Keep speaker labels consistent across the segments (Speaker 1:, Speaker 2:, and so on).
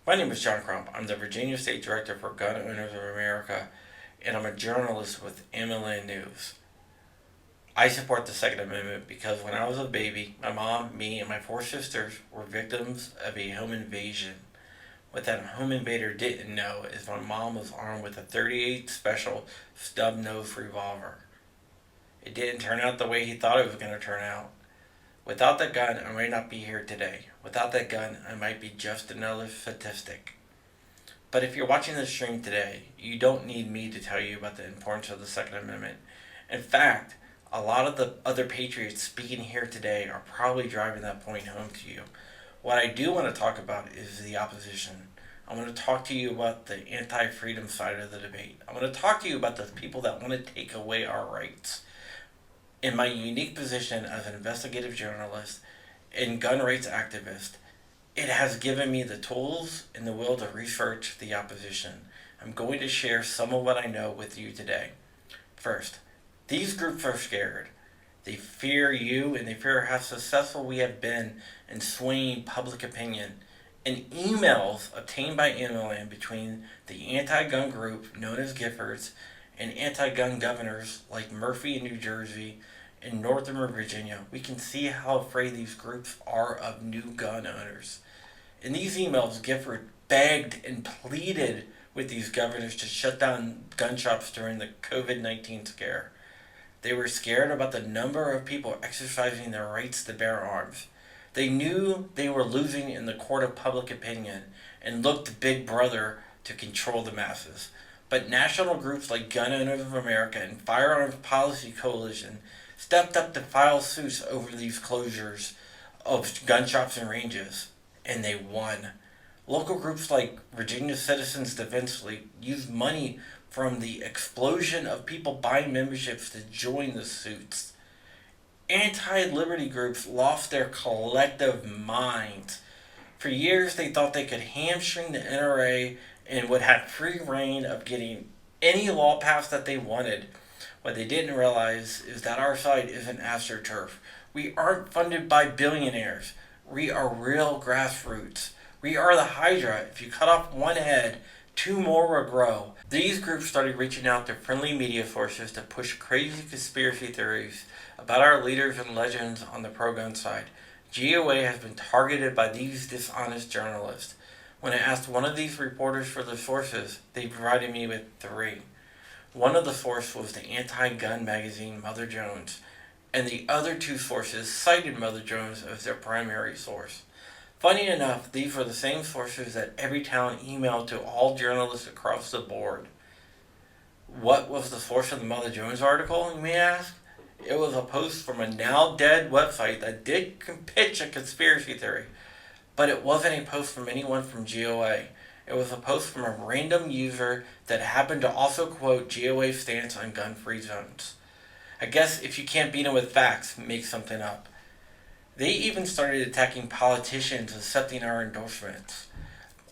Speaker 1: My name is John Crump. I'm the Virginia State Director for Gun Owners of America, and I'm a journalist with Ammoland News. I support the Second Amendment because when I was a baby, my mom, me, and my four sisters were victims of a home invasion. What that home invader didn't know is my mom was armed with a 38 Special stub-nosed revolver. It didn't turn out the way he thought it was going to turn out. Without that gun, I might not be here today. Without that gun, I might be just another statistic. But if you're watching this stream today, you don't need me to tell you about the importance of the Second Amendment. In fact, a lot of the other patriots speaking here today are probably driving that point home to you. What I do want to talk about is the opposition. I want to talk to you about the anti-freedom side of the debate. I want to talk to you about the people that want to take away our rights. In my unique position as an investigative journalist and gun rights activist, it has given me the tools and the will to research the opposition. I'm going to share some of what I know with you today. First, these groups are scared. They fear you and they fear how successful we have been in swaying public opinion. And emails obtained by Ammoland between the anti-gun group known as Giffords and anti-gun governors like Murphy in New Jersey and Northern Virginia, we can see how afraid these groups are of new gun owners. In these emails, Gifford begged and pleaded with these governors to shut down gun shops during the COVID-19 scare. They were scared about the number of people exercising their rights to bear arms. They knew they were losing in the court of public opinion and looked to Big Brother to control the masses. But national groups like Gun Owners of America and Firearms Policy Coalition stepped up to file suits over these closures of gun shops and ranges, and they won. Local groups like Virginia Citizens Defense League used money from the explosion of people buying memberships to join the suits. Anti-liberty groups lost their collective minds. For years, they thought they could hamstring the NRA and would have free reign of getting any law passed that they wanted. What they didn't realize is that our side isn't AstroTurf. We aren't funded by billionaires. We are real grassroots. We are the Hydra. If you cut off one head, two more will grow. These groups started reaching out to friendly media sources to push crazy conspiracy theories about our leaders and legends on the pro-gun side. GOA has been targeted by these dishonest journalists. When I asked one of these reporters for the sources, they provided me with three. One of the sources was the anti-gun magazine Mother Jones, and the other two sources cited Mother Jones as their primary source. Funny enough, these were the same sources that Everytown emailed to all journalists across the board. What was the source of the Mother Jones article, you may ask? It was a post from a now dead website that did pitch a conspiracy theory, but it wasn't a post from anyone from GOA. It was a post from a random user that happened to also quote GOA's stance on gun-free zones. I guess if you can't beat them with facts, make something up. They even started attacking politicians accepting our endorsements.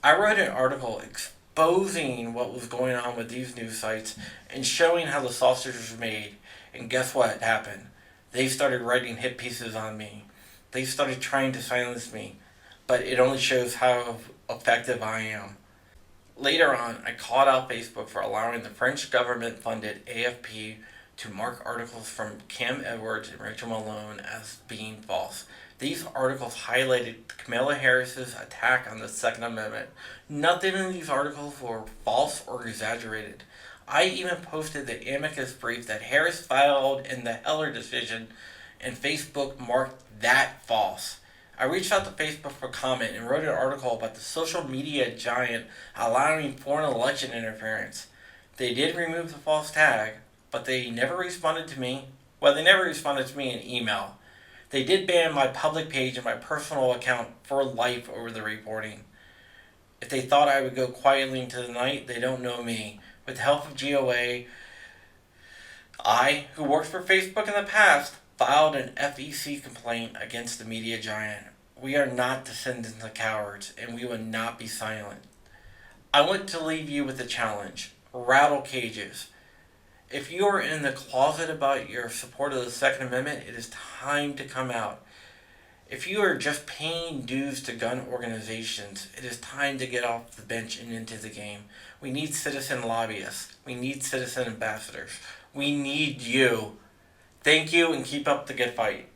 Speaker 1: I wrote an article exposing what was going on with these news sites and showing how the sausage was made. And guess what happened? They started writing hit pieces on me. They started trying to silence me. But it only shows how effective I am. Later on, I called out Facebook for allowing the French government-funded AFP to mark articles from Cam Edwards and Rachel Malone as being false. These articles highlighted Kamala Harris's attack on the Second Amendment. Nothing in these articles were false or exaggerated. I even posted the amicus brief that Harris filed in the Heller decision, and Facebook marked that false. I reached out to Facebook for comment and wrote an article about the social media giant allowing foreign election interference. They did remove the false tag, but they never responded to me. Well, they never responded to me in email. They did ban my public page and my personal account for life over the reporting. If they thought I would go quietly into the night, they don't know me. With the help of GOA, I, who worked for Facebook in the past, filed an FEC complaint against the media giant. We are not descendants of cowards, and we will not be silent. I want to leave you with a challenge. Rattle cages. If you are in the closet about your support of the Second Amendment, it is time to come out. If you are just paying dues to gun organizations, it is time to get off the bench and into the game. We need citizen lobbyists. We need citizen ambassadors. We need you. Thank you and keep up the good fight.